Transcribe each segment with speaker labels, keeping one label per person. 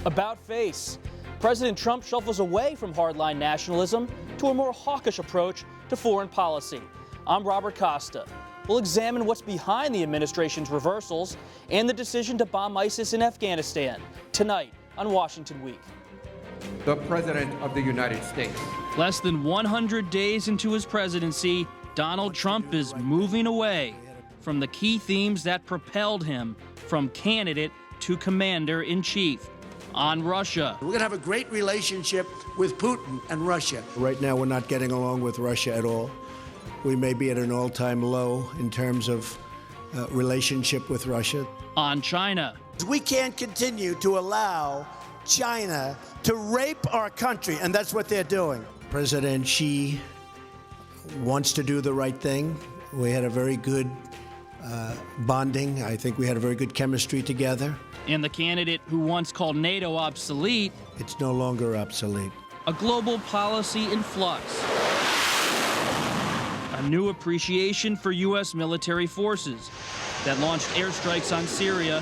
Speaker 1: About face, President Trump shuffles away from hardline nationalism to a more hawkish approach to foreign policy. I'm Robert Costa. We'll examine what's behind the administration's reversals and the decision to bomb ISIS in Afghanistan tonight on Washington Week.
Speaker 2: The President of the United States.
Speaker 1: Less than 100 days into his presidency, Donald Trump is moving away from the key themes that propelled him from candidate to commander-in-chief. On Russia.
Speaker 3: We're going to have a great relationship with Putin and Russia.
Speaker 4: Right now, we're not getting along with Russia at all. We may be at an all-time low in terms of relationship with Russia.
Speaker 1: On China.
Speaker 3: We can't continue to allow China to rape our country, and that's what they're doing.
Speaker 4: President Xi wants to do the right thing. We had a very good bonding. I think we had a very good chemistry together.
Speaker 1: And the candidate who once called NATO obsolete.
Speaker 4: It's no longer obsolete.
Speaker 1: A global policy in flux. A new appreciation for U.S. military forces that launched airstrikes on Syria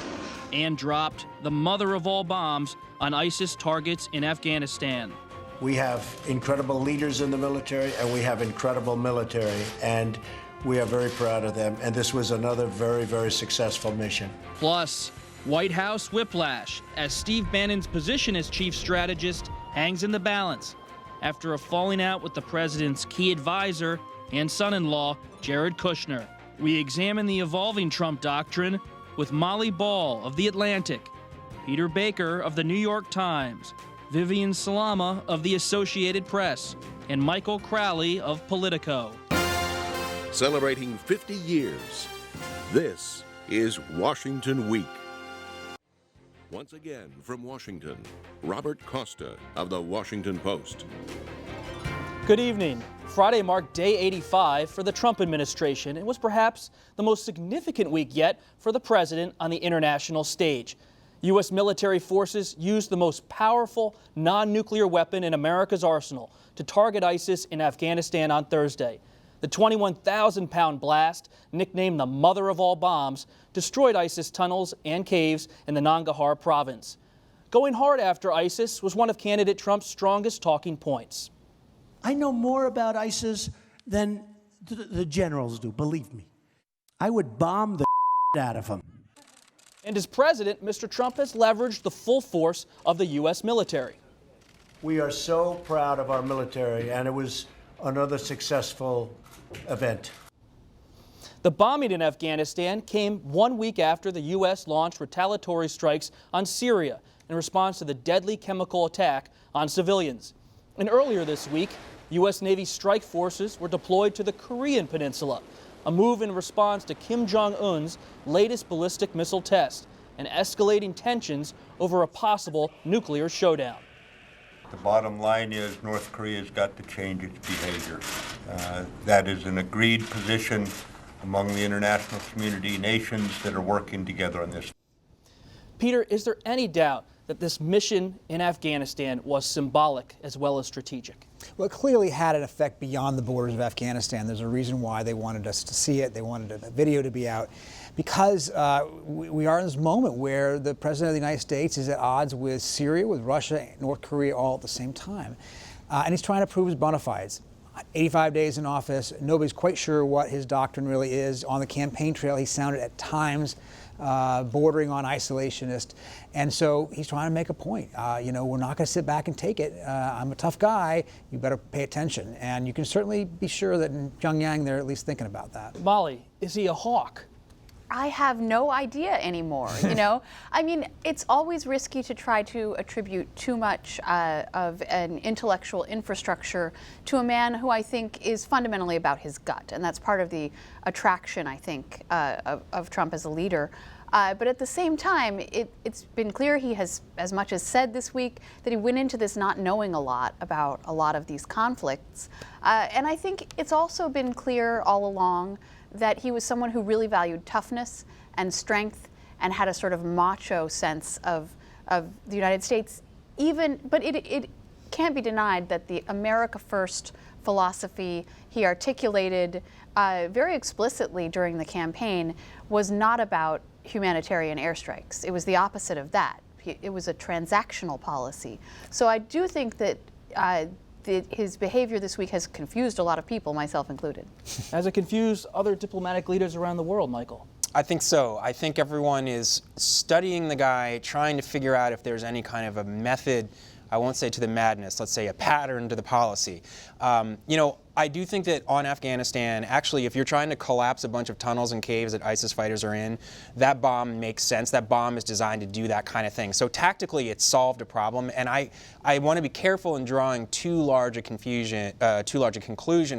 Speaker 1: and dropped the mother of all bombs on ISIS targets in Afghanistan.
Speaker 4: We have incredible leaders in the military, and we have incredible military, and we are very proud of them. And this was another very, very successful mission.
Speaker 1: Plus, White House whiplash as Steve Bannon's position as chief strategist hangs in the balance after a falling out with the president's key advisor and son-in-law, Jared Kushner. We examine the evolving Trump doctrine with Molly Ball of The Atlantic, Peter Baker of The New York Times, Vivian Salama of The Associated Press, and Michael Crowley of Politico.
Speaker 5: Celebrating 50 years, this is Washington Week. Once again from Washington, Robert Costa of The Washington Post.
Speaker 1: Good evening. Friday marked day 85 for the Trump administration. It was perhaps the most significant week yet for the president on the international stage. U.S. military forces used the most powerful non-nuclear weapon in America's arsenal to target ISIS in Afghanistan on Thursday. The 21,000-pound blast, nicknamed the mother of all bombs, destroyed ISIS tunnels and caves in the Nangarhar province. Going hard after ISIS was one of candidate Trump's strongest talking points.
Speaker 3: I know more about ISIS than the generals do, believe me. I would bomb the out of them.
Speaker 1: And as president, Mr. Trump has leveraged the full force of the U.S. military.
Speaker 4: We are so proud of our military, and it was another successful event.
Speaker 1: The bombing in Afghanistan came 1 week after the U.S. launched retaliatory strikes on Syria in response to the deadly chemical attack on civilians. And earlier this week, U.S. Navy strike forces were deployed to the Korean Peninsula, a move in response to Kim Jong-un's latest ballistic missile test and escalating tensions over a possible nuclear showdown.
Speaker 6: The bottom line is North Korea's got to change its behavior. That is an agreed position among the international community, nations that are working together on this.
Speaker 1: Peter, is there any doubt that this mission in Afghanistan was symbolic as well as strategic?
Speaker 7: Well, it clearly had an effect beyond the borders of Afghanistan. There's a reason why they wanted us to see it. They wanted a video to be out because we are in this moment where the President of the United States is at odds with Syria, with Russia, North Korea all at the same time. And he's trying to prove his bona fides. 85 days in office, nobody's quite sure what his doctrine really is. On the campaign trail, he sounded at times bordering on isolationist. And so he's trying to make a point. We're not going to sit back and take it. I'm a tough guy. You better pay attention. And you can certainly be sure that in Pyongyang, they're at least thinking about that.
Speaker 1: Molly, is he a hawk?
Speaker 8: I have no idea anymore, I mean, it's always risky to try to attribute too much of an intellectual infrastructure to a man who I think is fundamentally about his gut. And that's part of the attraction, I think, of Trump as a leader. But at the same time, it's been clear he has as much as said this week that he went into this not knowing a lot about a lot of these conflicts. And I think it's also been clear all along that he was someone who really valued toughness and strength and had a sort of macho sense of the United States. But it can't be denied that the America First philosophy he articulated very explicitly during the campaign was not about humanitarian airstrikes. It was the opposite of that. It was a transactional policy. So I do think that his behavior this week has confused a lot of people, myself included.
Speaker 1: Has it confused other diplomatic leaders around the world, Michael?
Speaker 9: I think so. I think everyone is studying the guy, trying to figure out if there's any kind of a method, I won't say to the madness, let's say a pattern to the policy. You know, I do think that on Afghanistan, actually, if you're trying to collapse a bunch of tunnels and caves that ISIS fighters are in, that bomb makes sense. That bomb is designed to do that kind of thing. So tactically, it solved a problem. And I want to be careful in drawing too large a conclusion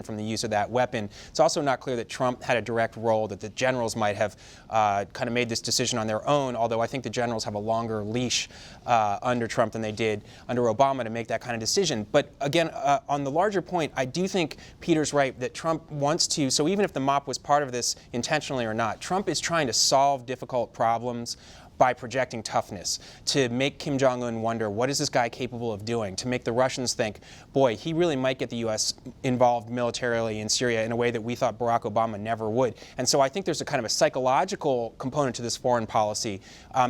Speaker 9: from the use of that weapon. It's also not clear that Trump had a direct role, that the generals might have kind of made this decision on their own, although I think the generals have a longer leash under Trump than they did under Obama to make that kind of decision. But again, on the larger point, I do think Peter's right that Trump wants to, so even if the MOP was part of this intentionally or not, Trump is trying to solve difficult problems by projecting toughness, to make Kim Jong-un wonder, what is this guy capable of doing? To make the Russians think, boy, he really might get the U.S. involved militarily in Syria in a way that we thought Barack Obama never would. And so I think there's a kind of a psychological component to this foreign policy.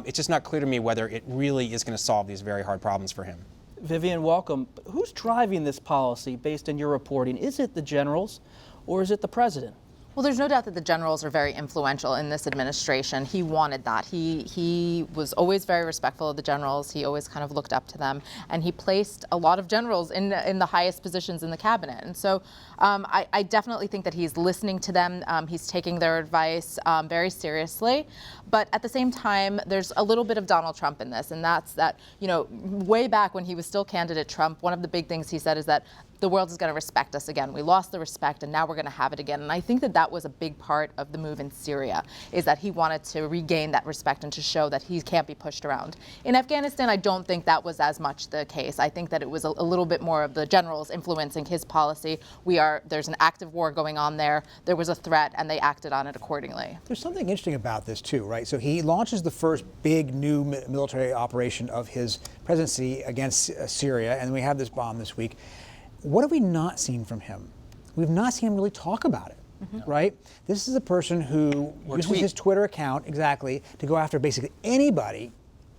Speaker 9: It's just not clear to me whether it really is going to solve these very hard problems for him.
Speaker 1: Vivian, welcome. Who's driving this policy based on your reporting? Is it the generals or is it the president?
Speaker 10: Well, there's no doubt that the generals are very influential in this administration. He wanted that. He was always very respectful of the generals. He always kind of looked up to them. And he placed a lot of generals in the highest positions in the cabinet. And so I definitely think that he's listening to them. He's taking their advice very seriously. But at the same time, there's a little bit of Donald Trump in this. And that's that, you know, way back when he was still candidate Trump, one of the big things he said is that the world is going to respect us again. We lost the respect, and now we're going to have it again. And I think that that was a big part of the move in Syria, is that he wanted to regain that respect and to show that he can't be pushed around. In Afghanistan, I don't think that was as much the case. I think that it was a little bit more of the generals influencing his policy. There's an active war going on there. There was a threat, and they acted on it accordingly.
Speaker 7: There's something interesting about this, too, right? So he launches the first big new military operation of his presidency against Syria, and we have this bomb this week. What have we not seen from him? We've not seen him really talk about it, right? This is a person who uses his Twitter account, exactly, to go after basically anybody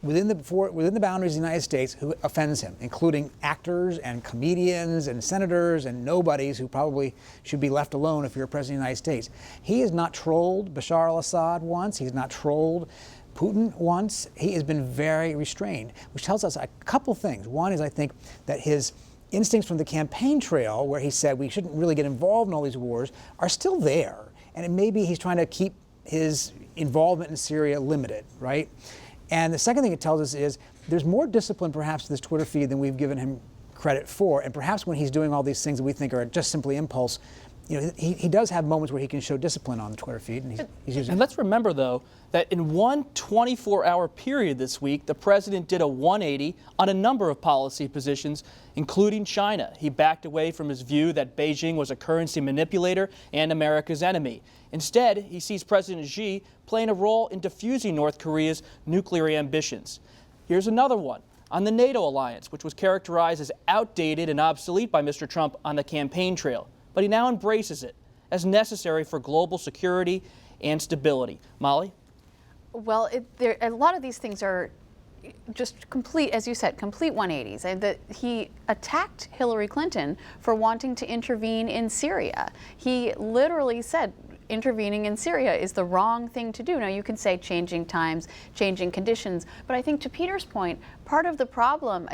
Speaker 7: within the boundaries of the United States who offends him, including actors and comedians and senators and nobodies who probably should be left alone if you're a president of the United States. He has not trolled Bashar al-Assad once. He's not trolled Putin once. He has been very restrained, which tells us a couple things. One is, I think, that his instincts from the campaign trail, where he said we shouldn't really get involved in all these wars, are still there. And maybe he's trying to keep his involvement in Syria limited, right? And the second thing it tells us is there's more discipline perhaps to this Twitter feed than we've given him credit for. And perhaps when he's doing all these things that we think are just simply impulse, you know, he does have moments where he can show discipline on the Twitter feed. And he's using
Speaker 1: and let's remember, though, that in one 24-hour period this week, the president did a 180 on a number of policy positions, including China. He backed away from his view that Beijing was a currency manipulator and America's enemy. Instead, he sees President Xi playing a role in diffusing North Korea's nuclear ambitions. Here's another one on the NATO alliance, which was characterized as outdated and obsolete by Mr. Trump on the campaign trail. But he now embraces it as necessary for global security and stability. Molly?
Speaker 8: Well, a lot of these things are just complete, as you said, complete 180s. And he attacked Hillary Clinton for wanting to intervene in Syria. He literally said intervening in Syria is the wrong thing to do. Now, you can say changing times, changing conditions, but I think to Peter's point, part of the problem,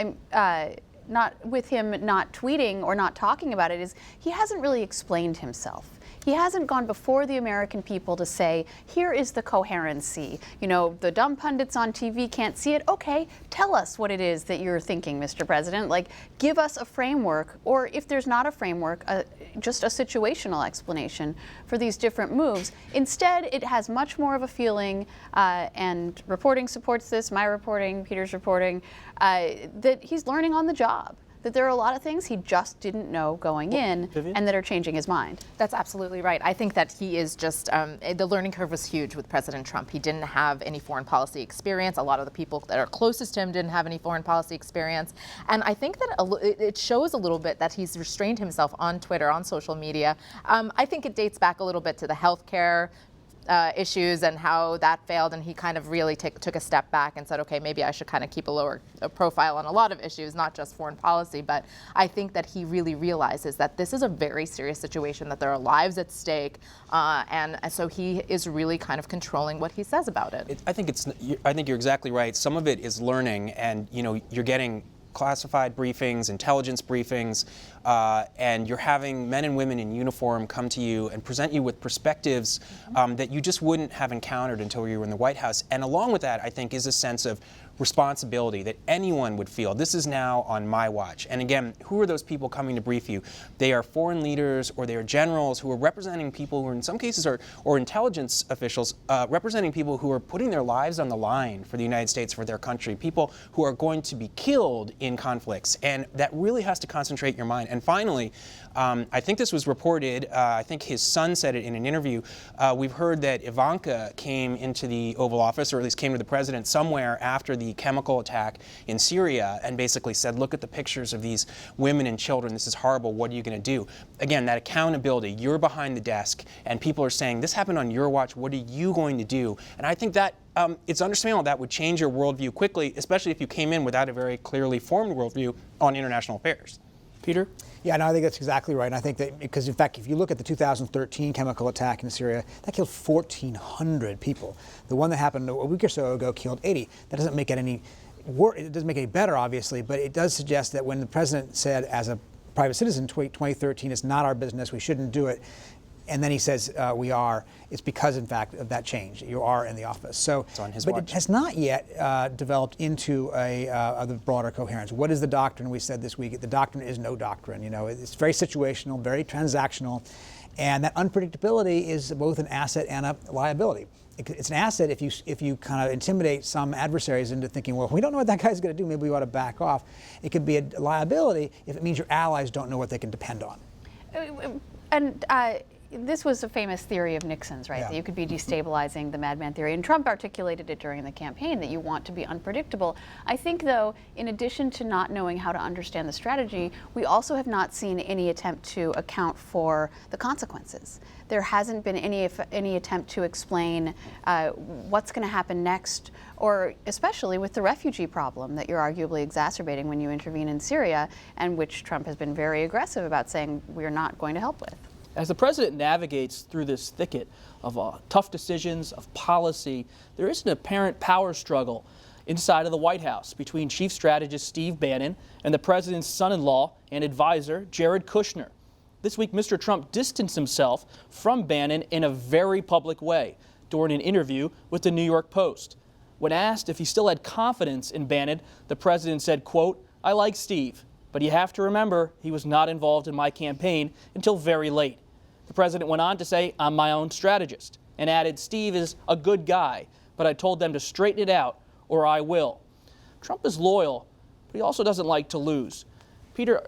Speaker 8: not with him not tweeting or not talking about it, is he hasn't really explained himself. He hasn't gone before the American people to say, here is the coherency. You know, the dumb pundits on TV can't see it. Okay, tell us what it is that you're thinking, Mr. President. Like, give us a framework, or if there's not a framework, just a situational explanation for these different moves. Instead, it has much more of a feeling, and reporting supports this, my reporting, Peter's reporting, that he's learning on the job. That there are a lot of things he just didn't know going in,
Speaker 1: Vivian?
Speaker 8: and that are changing his mind.
Speaker 10: That's absolutely right. I think that he is just, the learning curve was huge with President Trump. He didn't have any foreign policy experience. A lot of the people that are closest to him didn't have any foreign policy experience. And I think that it shows a little bit that he's restrained himself on Twitter, on social media. I think it dates back a little bit to the healthcare issues and how that failed, and he kind of really took a step back and said, okay, maybe I should kind of keep a lower profile on a lot of issues, not just foreign policy. But I think that he really realizes that this is a very serious situation, that there are lives at stake, and so he is really kind of controlling what he says about it.
Speaker 9: I think you're exactly right. Some of it is learning, and you're getting classified briefings, intelligence briefings, and you're having men and women in uniform come to you and present you with perspectives that you just wouldn't have encountered until you were in the White House. And along with that, I think, is a sense of responsibility that anyone would feel. This is now on my watch. And again, who are those people coming to brief you? They are foreign leaders, or they are generals who are representing people who in some cases are, or intelligence officials representing people who are putting their lives on the line for the United States, for their country, people who are going to be killed in conflicts. And that really has to concentrate your mind. And finally, I think this was reported, I think his son said it in an interview, we've heard that Ivanka came into the Oval Office, or at least came to the president somewhere after the chemical attack in Syria, and basically said, look at the pictures of these women and children, this is horrible, what are you going to do? Again, that accountability, you're behind the desk, and people are saying, this happened on your watch, what are you going to do? And I think that it's understandable that would change your worldview quickly, especially if you came in without a very clearly formed worldview on international affairs. Peter?
Speaker 7: Yeah, no, I think that's exactly right. And I think that because, in fact, if you look at the 2013 chemical attack in Syria, that killed 1,400 people. The one that happened a week or so ago killed 80. That doesn't make it any better, obviously, but it does suggest that when the president said, as a private citizen, 2013, it's not our business, we shouldn't do it, and then he says we are, it's because, in fact, of that change. You are in the office. So,
Speaker 9: it's on his
Speaker 7: but
Speaker 9: watch.
Speaker 7: it has not yet developed into the broader coherence. What is the doctrine? We said this week, the doctrine is no doctrine. It's very situational, very transactional, and that unpredictability is both an asset and a liability. It's an asset if you kind of intimidate some adversaries into thinking, well, we don't know what that guy's going to do, maybe we ought to back off. It could be a liability if it means your allies don't know what they can depend on.
Speaker 8: And this was a famous theory of Nixon's, right?
Speaker 7: Yeah.
Speaker 8: That you could be destabilizing, the madman theory. And Trump articulated it during the campaign, that you want to be unpredictable. I think, though, in addition to not knowing how to understand the strategy, we also have not seen any attempt to account for the consequences. There hasn't been any attempt to explain what's going to happen next, or especially with the refugee problem that you're arguably exacerbating when you intervene in Syria, and which Trump has been very aggressive about saying we're not going to help with.
Speaker 1: As the president navigates through this thicket of tough decisions, of policy, there is an apparent power struggle inside of the White House between Chief Strategist Steve Bannon and the president's son-in-law and advisor, Jared Kushner. This week, Mr. Trump distanced himself from Bannon in a very public way during an interview with the New York Post. When asked if he still had confidence in Bannon, the president said, quote, "I like Steve, but you have to remember he was not involved in my campaign until very late." The president went on to say, "I'm my own strategist," and added, "Steve is a good guy, but I told them to straighten it out or I will." Trump is loyal, but he also doesn't like to lose. Peter,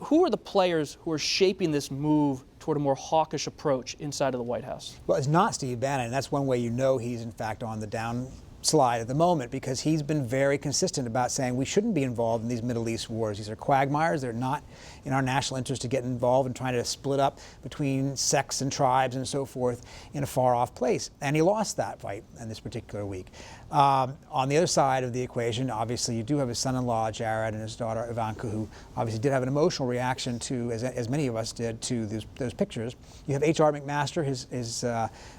Speaker 1: who are the players who are shaping this move toward a more hawkish approach inside of the White House?
Speaker 7: Well, it's not Steve Bannon. That's one way you know he's, in fact, on the downslide at the moment, because he's been very consistent about saying we shouldn't be involved in these Middle East wars. These are quagmires. They're not in our national interest to get involved in trying to split up between sects and tribes and so forth in a far-off place. And he lost that fight in this particular week. On the other side of the equation, obviously, you do have his son-in-law, Jared, and his daughter, Ivanka, who obviously did have an emotional reaction to, as many of us did, to those pictures. You have H.R. McMaster, his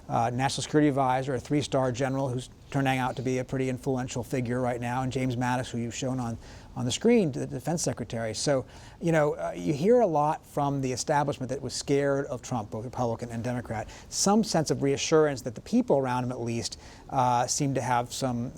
Speaker 7: national security advisor, a 3-star general who's turning out to be a pretty influential figure right now, and James Mattis, who you've shown on the screen, to the defense secretary. So, you hear a lot from the establishment that was scared of Trump, both Republican and Democrat. Some sense of reassurance that the people around him, at least, seem to have some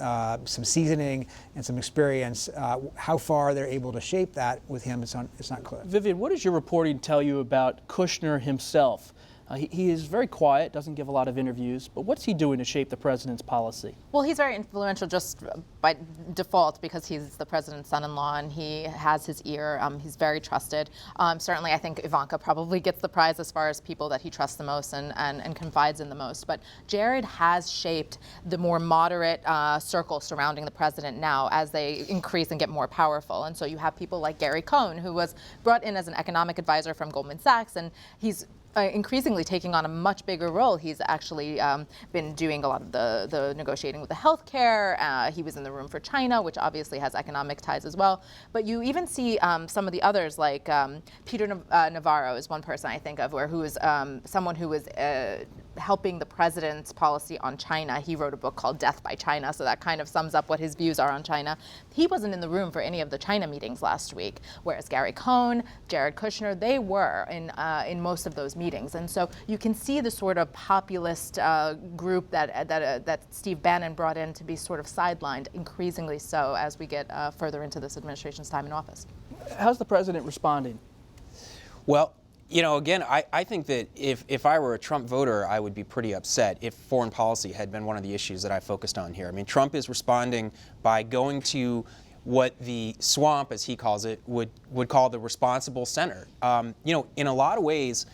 Speaker 7: seasoning and some experience. How far they're able to shape that with him, it's not clear.
Speaker 1: Vivian, what does your reporting tell you about Kushner himself? He is very quiet, doesn't give a lot of interviews, but what's he doing to shape the president's policy?
Speaker 10: Well, he's very influential just by default because he's the president's son-in-law and he has his ear. He's very trusted. Certainly, I think Ivanka probably gets the prize as far as people that he trusts the most and confides in the most. But Jared has shaped the more moderate circle surrounding the president now as they increase and get more powerful. And so you have people like Gary Cohn, who was brought in as an economic advisor from Goldman Sachs, and he's increasingly taking on a much bigger role. He's actually been doing a lot of the negotiating with the healthcare. He was in the room for China, which obviously has economic ties as well. But you even see some of the others, like Peter Navarro is one person I think of, who is someone who was helping the president's policy on China. He wrote a book called Death by China, so that kind of sums up what his views are on China. He wasn't in the room for any of the China meetings last week, whereas Gary Cohn, Jared Kushner, they were in most of those meetings. And so you can see the sort of populist group that Steve Bannon brought in to be sort of sidelined, increasingly so as we get further into this administration's time in office.
Speaker 1: How's the president responding?
Speaker 9: Well, you know, again, I think that if I were a Trump voter, I would be pretty upset if foreign policy had been one of the issues that I focused on here. I mean, Trump is responding by going to what the swamp, as he calls it, would call the responsible center. You know, in a lot of ways,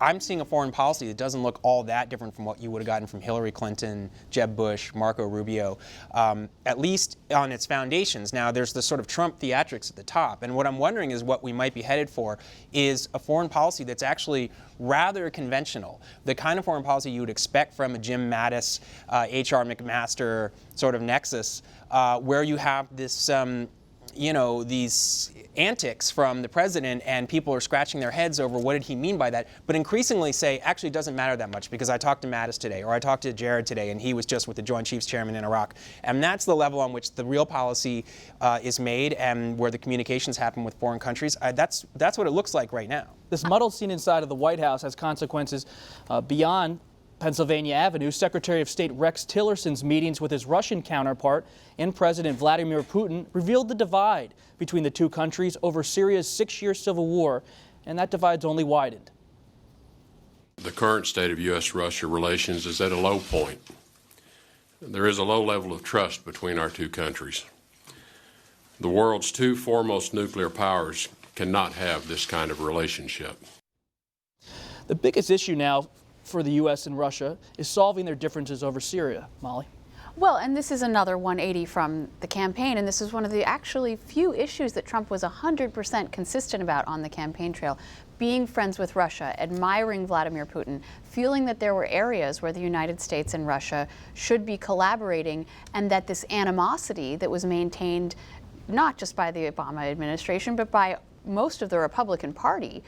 Speaker 9: I'm seeing a foreign policy that doesn't look all that different from what you would have gotten from Hillary Clinton, Jeb Bush, Marco Rubio, at least on its foundations. Now, there's the sort of Trump theatrics at the top, and what I'm wondering is what we might be headed for is a foreign policy that's actually rather conventional, the kind of foreign policy you would expect from a Jim Mattis, H.R. McMaster sort of nexus, where you have this you know, these antics from the president and people are scratching their heads over what did he mean by that, but increasingly say, actually it doesn't matter that much because I talked to Mattis today or I talked to Jared today and he was just with the Joint Chiefs Chairman in Iraq. And that's the level on which the real policy is made and where the communications happen with foreign countries. That's what it looks like right now.
Speaker 1: This muddled scene inside of the White House has consequences beyond Pennsylvania Avenue. Secretary of State Rex Tillerson's meetings with his Russian counterpart and President Vladimir Putin revealed the divide between the two countries over Syria's 6-year civil war, and that divide's only widened.
Speaker 11: The current state of U.S.-Russia relations is at a low point. There is a low level of trust between our two countries. The world's two foremost nuclear powers cannot have this kind of relationship.
Speaker 1: The biggest issue now for the U.S. and Russia is solving their differences over Syria. Molly?
Speaker 8: Well, and this is another 180 from the campaign, and this is one of the actually few issues that Trump was 100% consistent about on the campaign trail. Being friends with Russia, admiring Vladimir Putin, feeling that there were areas where the United States and Russia should be collaborating, and that this animosity that was maintained not just by the Obama administration, but by most of the Republican Party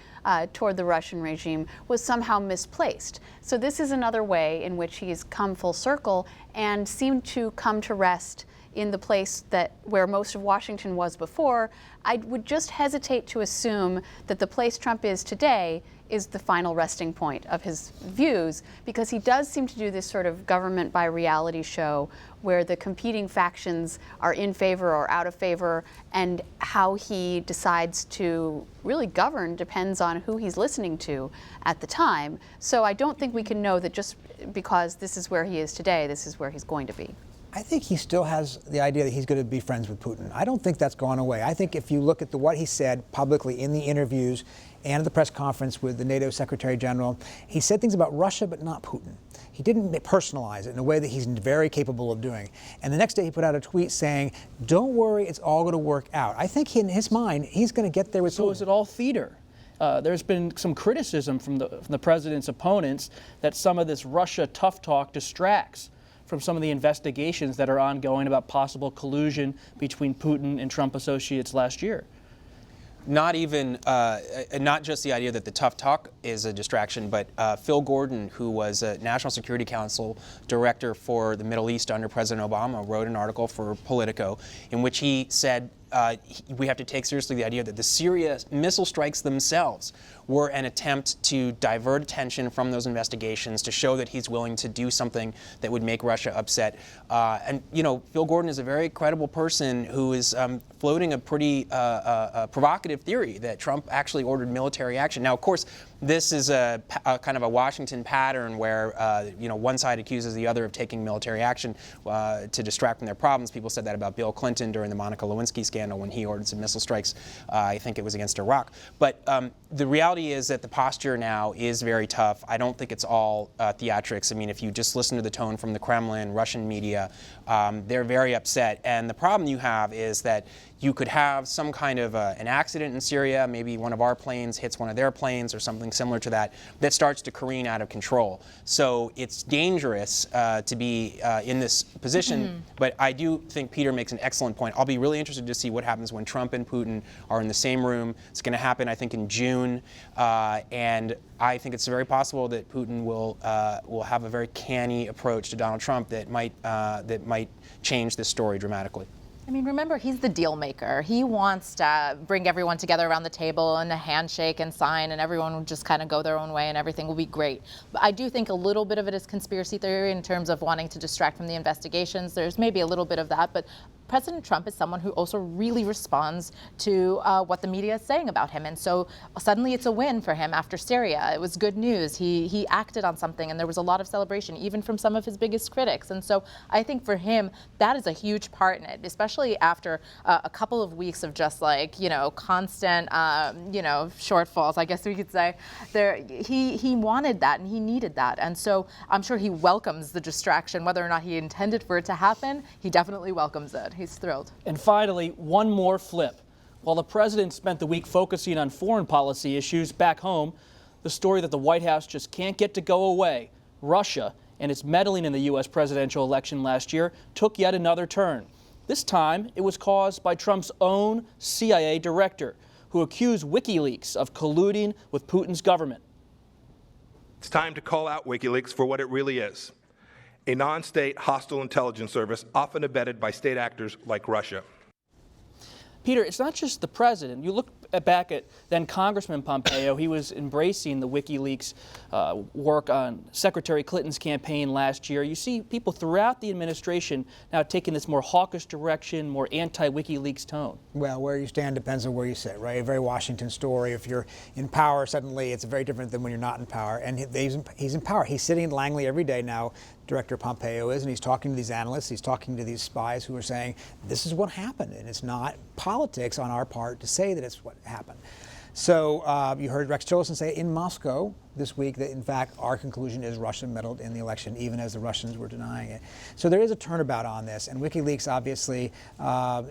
Speaker 8: toward the Russian regime was somehow misplaced. So this is another way in which he's come full circle and seemed to come to rest in the place where most of Washington was before. I would just hesitate to assume that the place Trump is today is the final resting point of his views, because he does seem to do this sort of government by reality show where the competing factions are in favor or out of favor, and how he decides to really govern depends on who he's listening to at the time. So I don't think we can know that just because this is where he is today, this is where he's going to be.
Speaker 7: I think he still has the idea that he's going to be friends with Putin. I don't think that's gone away. I think if you look at what he said publicly in the interviews and at the press conference with the NATO Secretary General, he said things about Russia but not Putin. He didn't personalize it in a way that he's very capable of doing. And the next day he put out a tweet saying, don't worry, it's all going to work out. I think in his mind, he's going to get there with Putin.
Speaker 1: So is it all theater? There's been some criticism from the president's opponents that some of this Russia tough talk distracts from some of the investigations that are ongoing about possible collusion between Putin and Trump associates last year.
Speaker 9: Not just the idea that the tough talk is a distraction, but Phil Gordon, who was a National Security Council director for the Middle East under President Obama, wrote an article for Politico in which he said we have to take seriously the idea that the Syria missile strikes themselves were an attempt to divert attention from those investigations to show that he's willing to do something that would make Russia upset. And, you know, Phil Gordon is a very credible person who is floating a pretty provocative theory that Trump actually ordered military action. Now, of course, this is a kind of a Washington pattern where, you know, one side accuses the other of taking military action to distract from their problems. People said that about Bill Clinton during the Monica Lewinsky scandal when he ordered some missile strikes. I think it was against Iraq. But the reality is that the posture now is very tough. I don't think it's all theatrics. I mean, if you just listen to the tone from the Kremlin, Russian media, they're very upset. And the problem you have is that you could have some kind of an accident in Syria, maybe one of our planes hits one of their planes or something similar to that, that starts to careen out of control. So it's dangerous to be in this position, but I do think Peter makes an excellent point. I'll be really interested to see what happens when Trump and Putin are in the same room. It's going to happen, I think, in June, and I think it's very possible that Putin will have a very canny approach to Donald Trump that might change this story dramatically.
Speaker 10: I mean, remember, he's the deal maker. He wants to bring everyone together around the table and a handshake and sign, and everyone will just kind of go their own way and everything will be great. But I do think a little bit of it is conspiracy theory in terms of wanting to distract from the investigations. There's maybe a little bit of that, but President Trump is someone who also really responds to what the media is saying about him. And so suddenly it's a win for him after Syria. It was good news. He acted on something, and there was a lot of celebration, even from some of his biggest critics. And so I think for him, that is a huge part in it, especially after a couple of weeks of just like, constant, shortfalls, I guess we could say. He wanted that and he needed that. And so I'm sure he welcomes the distraction, whether or not he intended for it to happen. He definitely welcomes it. He's thrilled.
Speaker 1: And finally, one more flip. While the president spent the week focusing on foreign policy issues back home, the story that the White House just can't get to go away, Russia and its meddling in the U.S. presidential election last year, took yet another turn. This time, it was caused by Trump's own CIA director, who accused WikiLeaks of colluding with Putin's government.
Speaker 12: It's time to call out WikiLeaks for what it really is: a non-state hostile intelligence service often abetted by state actors like Russia.
Speaker 1: Peter, it's not just the president. You look back at then Congressman Pompeo. He was embracing the WikiLeaks work on Secretary Clinton's campaign last year. You see people throughout the administration now taking this more hawkish direction, more anti-WikiLeaks tone.
Speaker 7: Well, where you stand depends on where you sit, right? A very Washington story. If you're in power, suddenly it's very different than when you're not in power. And he's in power. He's sitting in Langley every day now, Director Pompeo is, and he's talking to these analysts, he's talking to these spies who are saying, this is what happened, and it's not politics on our part to say that it's what happened. So you heard Rex Tillerson say in Moscow this week that, in fact, our conclusion is Russia meddled in the election, even as the Russians were denying it. So there is a turnabout on this, and WikiLeaks obviously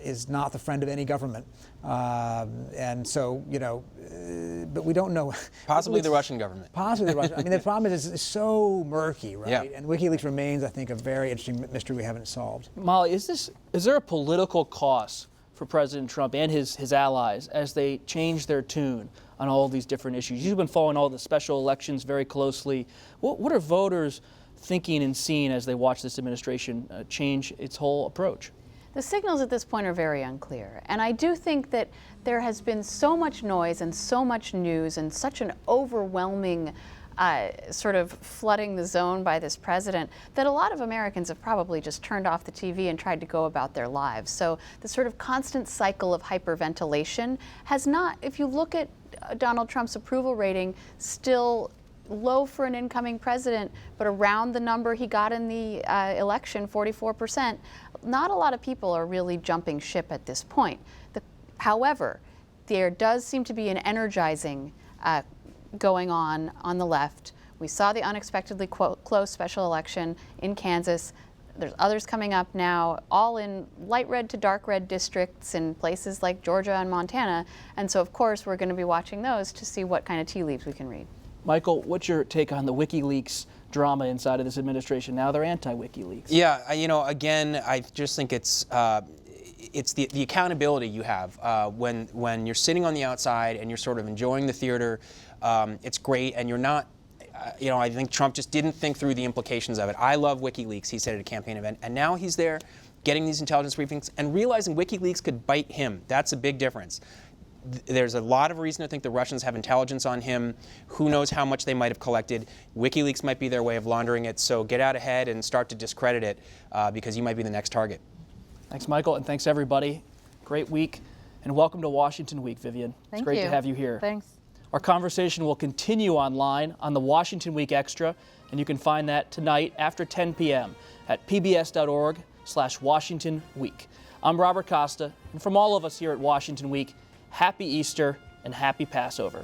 Speaker 7: is not the friend of any government. And so, but we don't know.
Speaker 9: Possibly the Russian government.
Speaker 7: Possibly the Russian. I mean, the problem is it's so murky, right?
Speaker 9: Yeah.
Speaker 7: And WikiLeaks remains, I think, a very interesting mystery we haven't solved.
Speaker 1: Molly, is there a political cost for President Trump and his allies as they change their tune on all these different issues? You've been following all the special elections very closely. What are voters thinking and seeing as they watch this administration change its whole approach?
Speaker 8: The signals at this point are very unclear. And I do think that there has been so much noise and so much news and such an overwhelming sort of flooding the zone by this president that a lot of Americans have probably just turned off the TV and tried to go about their lives. So the sort of constant cycle of hyperventilation has not, if you look at Donald Trump's approval rating, still low for an incoming president, but around the number he got in the election, 44%, not a lot of people are really jumping ship at this point. However, there does seem to be an energizing going on the left. We saw the unexpectedly close special election in Kansas. There's others coming up now, all in light red to dark red districts in places like Georgia and Montana. And so, of course, we're going to be watching those to see what kind of tea leaves we can read. Michael, what's your take on the WikiLeaks drama inside of this administration? Now they're anti-WikiLeaks.
Speaker 9: Yeah, again, I just think it's the accountability you have when you're sitting on the outside and you're sort of enjoying the theater. It's great, and you're not. I think Trump just didn't think through the implications of it. I love WikiLeaks, he said at a campaign event, and now he's there getting these intelligence briefings and realizing WikiLeaks could bite him. That's a big difference. There's a lot of reason to think the Russians have intelligence on him. Who knows how much they might have collected. WikiLeaks might be their way of laundering it, so get out ahead and start to discredit it because you might be the next target.
Speaker 1: Thanks, Michael, and thanks, everybody. Great week, and welcome to Washington Week, Vivian.
Speaker 10: Thank
Speaker 1: it's great
Speaker 10: you.
Speaker 1: to have you here.
Speaker 10: Thanks.
Speaker 1: Our conversation will continue online on the Washington Week Extra, and you can find that tonight after 10 p.m. at pbs.org/Washington Week. I'm Robert Costa, and from all of us here at Washington Week, happy Easter and happy Passover.